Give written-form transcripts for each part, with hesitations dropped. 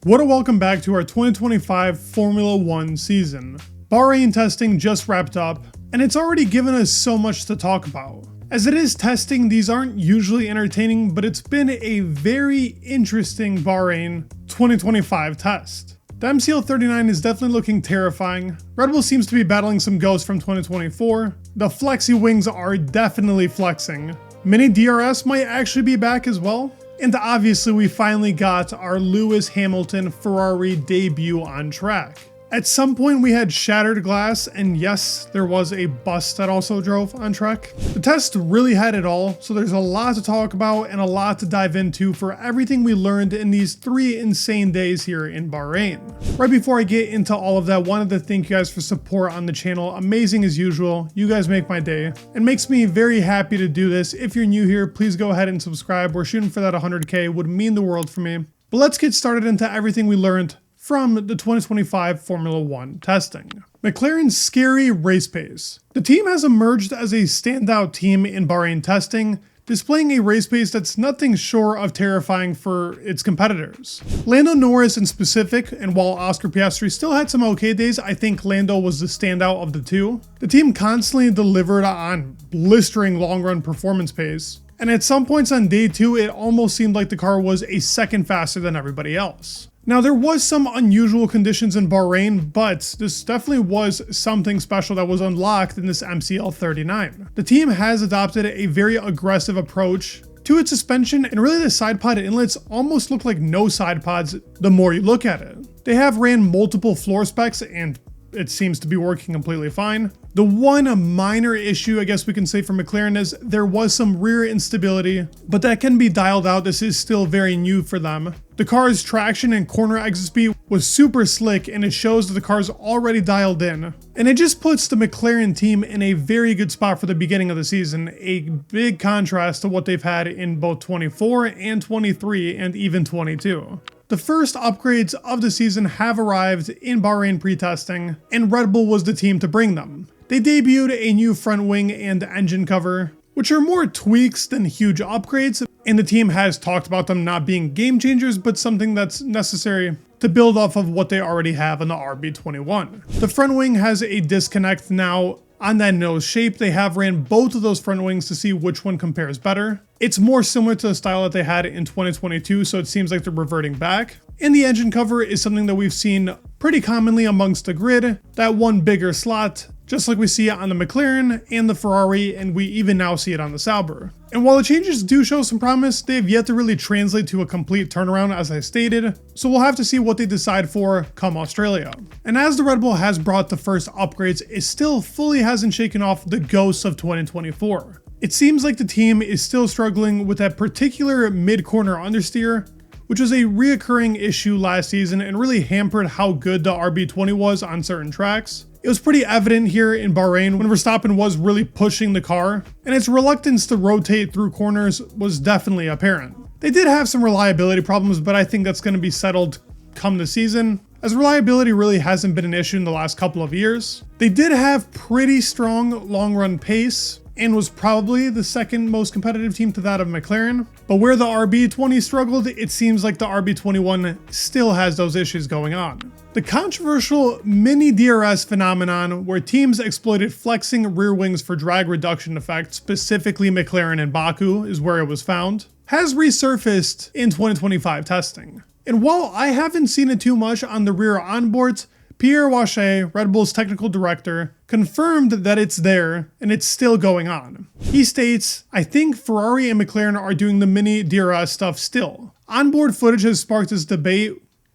What a welcome back to our 2025 Formula 1 season. Bahrain testing just wrapped up, and it's already given us so much to talk about. As it is testing, these aren't usually entertaining, but it's been a very interesting Bahrain 2025 test. The MCL39 is definitely looking terrifying. Red Bull seems to be battling some ghosts from 2024. The flexi wings are definitely flexing. Mini-DRS might actually be back as well. And obviously we finally got our Lewis Hamilton Ferrari debut on track. At some point we had shattered glass, and yes, there was a bus that also drove on track. The test really had it all, so there's a lot to talk about and a lot to dive into for everything we learned in these 3 insane days here in Bahrain. Right before I get into all of that, I wanted to thank you guys for support on the channel. Amazing as usual. You guys make my day. It makes me very happy to do this. If you're new here, please go ahead and subscribe. We're shooting for that 100K. Would mean the world for me. But let's get started into everything we learned from the 2025 Formula 1 testing. McLaren's scary race pace. The team has emerged as a standout team in Bahrain testing, displaying a race pace that's nothing short of terrifying for its competitors. Lando Norris in specific, and while Oscar Piastri still had some okay days, I think Lando was the standout of the two. The team constantly delivered on blistering long-run performance pace, and at some points on day 2, it almost seemed like the car was a second faster than everybody else. Now, there was some unusual conditions in Bahrain, but this definitely was something special that was unlocked in this MCL39. The team has adopted a very aggressive approach to its suspension, and really the side pod inlets almost look like no side pods the more you look at it. They have ran multiple floor specs, and it seems to be working completely fine. The one minor issue I guess we can say for McLaren is there was some rear instability, but that can be dialed out. This is still very new for them. The car's traction and corner exit speed was super slick, and it shows that the car's already dialed in. And it just puts the McLaren team in a very good spot for the beginning of the season, a big contrast to what they've had in both 24 and 23 and even 22. The first upgrades of the season have arrived in Bahrain pre-testing, and Red Bull was the team to bring them. They debuted a new front wing and engine cover, which are more tweaks than huge upgrades, and the team has talked about them not being game changers, but something that's necessary to build off of what they already have in the RB21. The front wing has a disconnect now on that nose shape. They have ran both of those front wings to see which one compares better. It's more similar to the style that they had in 2022, so it seems like they're reverting back. And the engine cover is something that we've seen pretty commonly amongst the grid, that one bigger slot, just like we see it on the McLaren and the Ferrari, and we even now see it on the Sauber. And while the changes do show some promise, they have yet to really translate to a complete turnaround, as I stated, so we'll have to see what they decide for come Australia. And as the Red Bull has brought the first upgrades, it still fully hasn't shaken off the ghosts of 2024. It seems like the team is still struggling with that particular mid-corner understeer, which was a reoccurring issue last season and really hampered how good the RB20 was on certain tracks. It was pretty evident here in Bahrain when Verstappen was really pushing the car, and its reluctance to rotate through corners was definitely apparent. They did have some reliability problems, but I think that's going to be settled come the season, as reliability really hasn't been an issue in the last couple of years. They did have pretty strong long-run pace, and was probably the second most competitive team to that of McLaren. But where the RB20 struggled, it seems like the RB21 still has those issues going on. The controversial mini-DRS phenomenon, where teams exploited flexing rear wings for drag reduction effect, specifically McLaren and Baku, is where it was found, has resurfaced in 2025 testing. And while I haven't seen it too much on the rear onboards, Pierre Wache, Red Bull's technical director, confirmed that it's there and it's still going on. He states, "I think Ferrari and McLaren are doing the mini-DRS stuff still. Onboard footage has sparked this debate,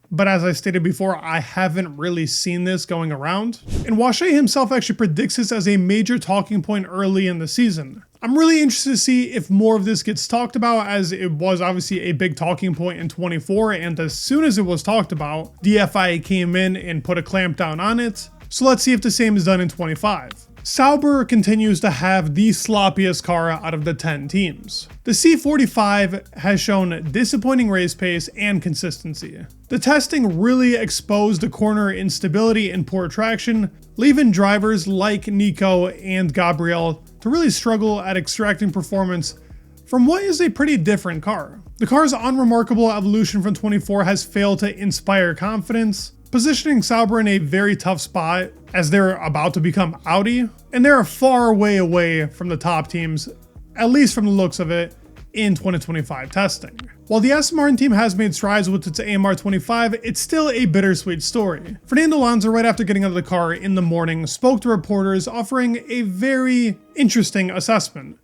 but as I stated before, I haven't really seen this going around." And Wache himself actually predicts this as a major talking point early in the season. I'm really interested to see if more of this gets talked about, as it was obviously a big talking point in 24, and as soon as it was talked about, the FIA came in and put a clamp down on it. So let's see if the same is done in 25. Sauber continues to have the sloppiest car out of the 10 teams. The C45 has shown disappointing race pace and consistency. The testing really exposed the corner instability and poor traction, leaving drivers like Nico and Gabriel to really struggle at extracting performance from what is a pretty different car. The car's unremarkable evolution from 24 has failed to inspire confidence, positioning Sauber in a very tough spot as they're about to become Audi, and they're far way away from the top teams, at least from the looks of it, in 2025 testing. While the Aston Martin team has made strides with its AMR25, it's still a bittersweet story. Fernando Alonso, right after getting out of the car in the morning, spoke to reporters offering a very interesting assessment.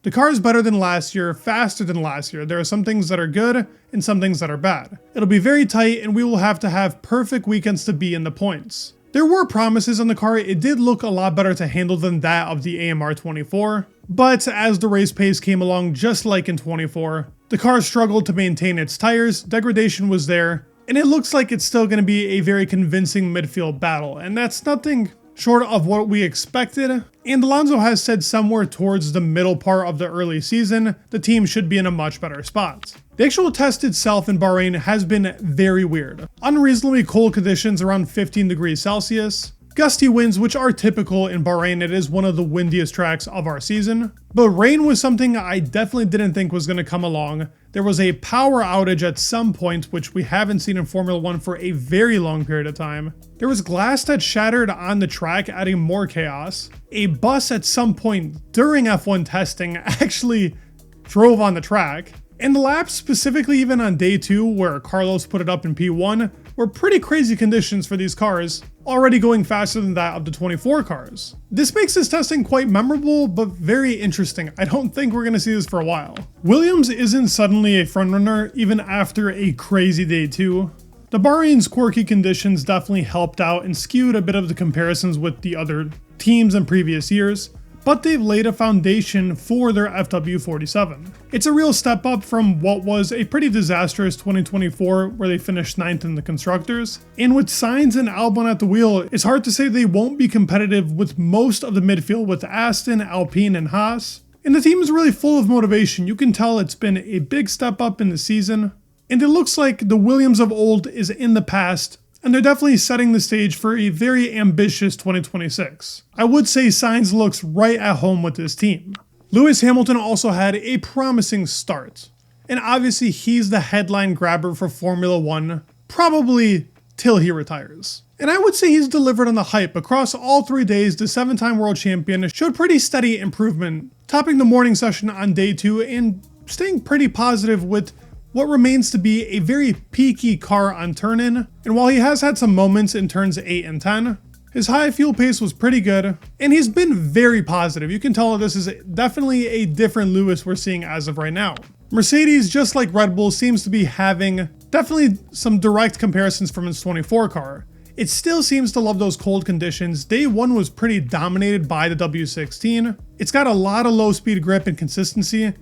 The car is better than last year, faster than last year. There are some things that are good and some things that are bad. It'll be very tight and we will have to have perfect weekends to be in the points. There were promises on the car. It did look a lot better to handle than that of the AMR24, but as the race pace came along, just like in 24, the car struggled to maintain its tires, degradation was there, and it looks like it's still going to be a very convincing midfield battle, and that's nothing short of what we expected. And Alonso has said somewhere towards the middle part of the early season, the team should be in a much better spot. The actual test itself in Bahrain has been very weird. Unreasonably cold conditions around 15 degrees Celsius, gusty winds which are typical in Bahrain. It is one of the windiest tracks of our season. But rain was something I definitely didn't think was going to come along. There was a power outage at some point, which we haven't seen in Formula 1 for a very long period of time. There was glass that shattered on the track, adding more chaos. A bus at some point during F1 testing actually drove on the track. And the laps, specifically even on day 2, where Carlos put it up in P1, were pretty crazy conditions for these cars, already going faster than that of the 24 cars. This makes this testing quite memorable, but very interesting. I don't think we're going to see this for a while. Williams isn't suddenly a frontrunner even after a crazy day 2. The Bahrain's quirky conditions definitely helped out and skewed a bit of the comparisons with the other teams in previous years, but they've laid a foundation for their FW47. It's a real step up from what was a pretty disastrous 2024 where they finished 9th in the Constructors. And with Sainz and Albon at the wheel, it's hard to say they won't be competitive with most of the midfield with Aston, Alpine, and Haas. And the team is really full of motivation. You can tell it's been a big step up in the season. And it looks like the Williams of old is in the past, and they're definitely setting the stage for a very ambitious 2026. I would say Sainz looks right at home with this team. Lewis Hamilton also had a promising start, and obviously he's the headline grabber for Formula 1, probably till he retires. And I would say he's delivered on the hype. Across all 3 days, the 7-time world champion showed pretty steady improvement, topping the morning session on day 2 and staying pretty positive with what remains to be a very peaky car on turn-in. And while he has had some moments in turns 8 and 10, his high fuel pace was pretty good, and he's been very positive. You can tell this is definitely a different Lewis we're seeing as of right now. Mercedes, just like Red Bull, seems to be having definitely some direct comparisons from its 24 car. It still seems to love those cold conditions. Day 1 was pretty dominated by the W16. It's got a lot of low speed grip and consistency.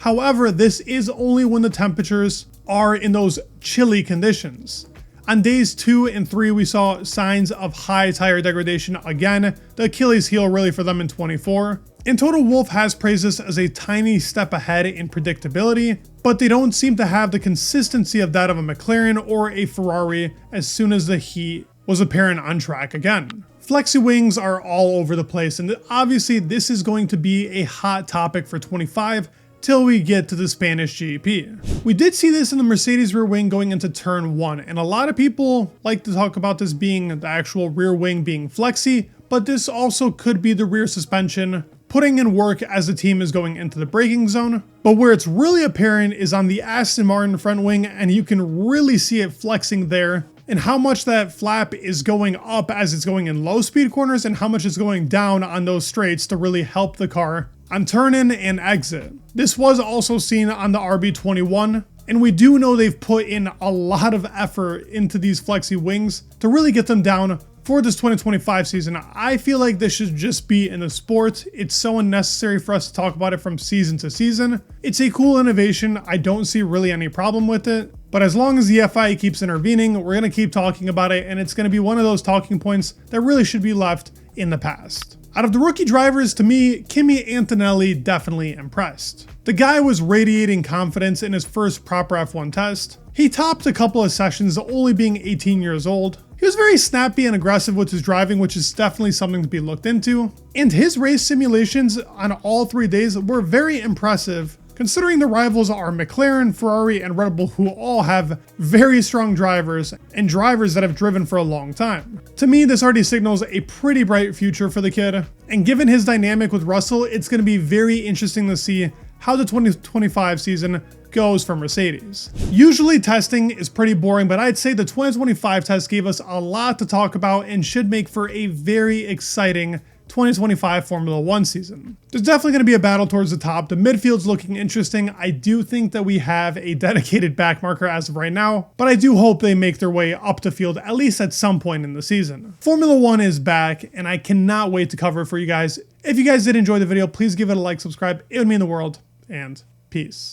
However, this is only when the temperatures are in those chilly conditions. On days 2 and 3, we saw signs of high tire degradation again, the Achilles heel really for them in 24. And Toto Wolff has praised this as a tiny step ahead in predictability, but they don't seem to have the consistency of that of a McLaren or a Ferrari as soon as the heat was apparent on track again. Flexi wings are all over the place, and obviously this is going to be a hot topic for 25, till we get to the Spanish GP. We did see this in the Mercedes rear wing going into turn 1, and a lot of people like to talk about this being the actual rear wing being flexi, but this also could be the rear suspension putting in work as the team is going into the braking zone. But where it's really apparent is on the Aston Martin front wing, and you can really see it flexing there, and how much that flap is going up as it's going in low speed corners and how much it's going down on those straights to really help the car on turn-in and exit. This was also seen on the RB21, and we do know they've put in a lot of effort into these flexi wings to really get them down for this 2025 season. I feel like this should just be in the sport. It's so unnecessary for us to talk about it from season to season. It's a cool innovation. I don't see really any problem with it, but as long as the FIA keeps intervening, we're gonna keep talking about it, and it's gonna be one of those talking points that really should be left in the past. Out of the rookie drivers, to me, Kimi Antonelli definitely impressed. The guy was radiating confidence in his first proper F1 test. He topped a couple of sessions, only being 18 years old. He was very snappy and aggressive with his driving, which is definitely something to be looked into. And his race simulations on all 3 days were very impressive, considering the rivals are McLaren, Ferrari, and Red Bull, who all have very strong drivers and drivers that have driven for a long time. To me, this already signals a pretty bright future for the kid, and given his dynamic with Russell, it's going to be very interesting to see how the 2025 season goes for Mercedes. Usually testing is pretty boring, but I'd say the 2025 test gave us a lot to talk about and should make for a very exciting 2025 Formula 1 season. There's definitely going to be a battle towards the top. The midfield's looking interesting. I do think that we have a dedicated backmarker as of right now, but I do hope they make their way up the field at least at some point in the season. Formula 1 is back, and I cannot wait to cover it for you guys. If you guys did enjoy the video, please give it a like, subscribe. It would mean the world, and peace.